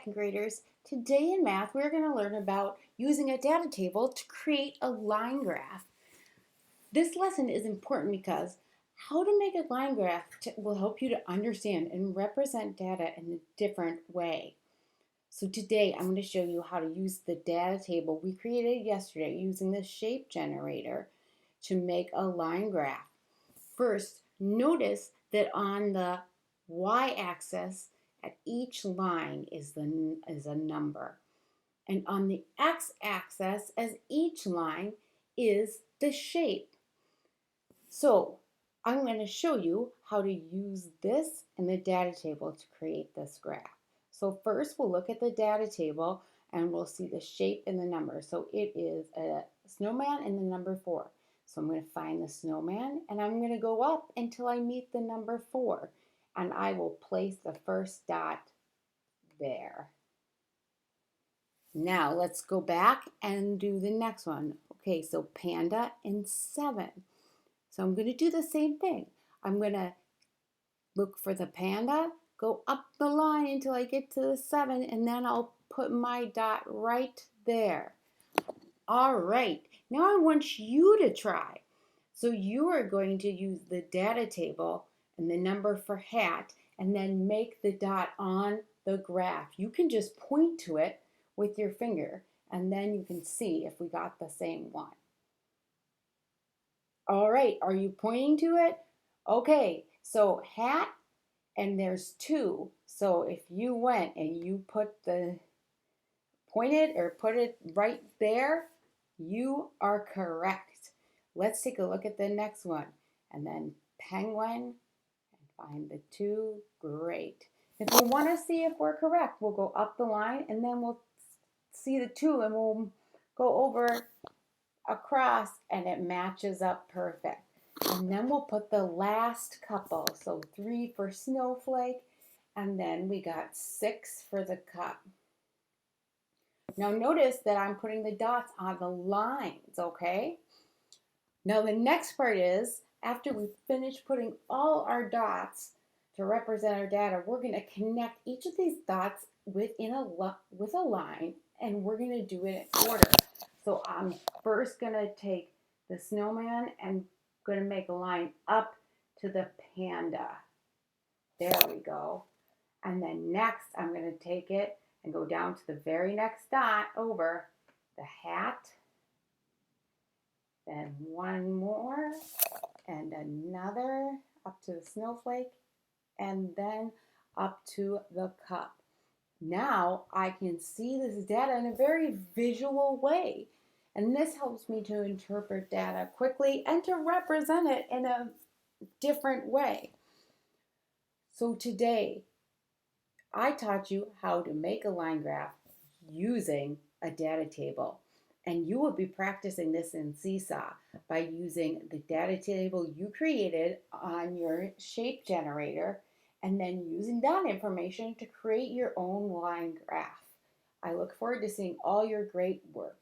Second graders, today in math we're going to learn about using a data table to create a line graph. This lesson is important because how to make a line graph will help you to understand and represent data in a different way. So today I'm going to show you how to use the data table we created yesterday using the shape generator to make a line graph. First, notice that on the y-axis at each line is a number. And on the x-axis as each line is the shape. So I'm going to show you how to use this in the data table to create this graph. So first we'll look at the data table and we'll see the shape and the number. So it is a snowman and the number 4. So I'm going to find the snowman and I'm going to go up until I meet the number 4. And I will place the first dot there. Now let's go back and do the next one. Okay, so panda and 7. So I'm going to do the same thing. I'm going to look for the panda, go up the line until I get to the 7, and then I'll put my dot right there. All right, now I want you to try. So you are going to use the data table and the number for hat and then make the dot on the graph. You can just point to it with your finger and then you can see if we got the same one. All right, are you pointing to it? Okay, so hat, and there's 2. So if you went and you pointed or put it right there, you are correct. Let's take a look at the next one. And then penguin, and find the 2, great. If we want to see if we're correct, we'll go up the line and then we'll see the 2 and we'll go over across and it matches up perfect. And then we'll put the last couple. So 3 for snowflake and then we got 6 for the cup. Now notice that I'm putting the dots on the lines, okay? Now the next part is after we finish putting all our dots to represent our data, we're going to connect each of these dots with a line and we're going to do it in order. So I'm first going to take the snowman and going to make a line up to the panda. There we go. And then next I'm going to take it and go down to the very next dot over the hat. Then one more and another up to the snowflake and then up to the cup. Now I can see this data in a very visual way. And this helps me to interpret data quickly and to represent it in a different way. So today, I taught you how to make a line graph using a data table. And you will be practicing this in Seesaw by using the data table you created on your shape generator and then using that information to create your own line graph. I look forward to seeing all your great work.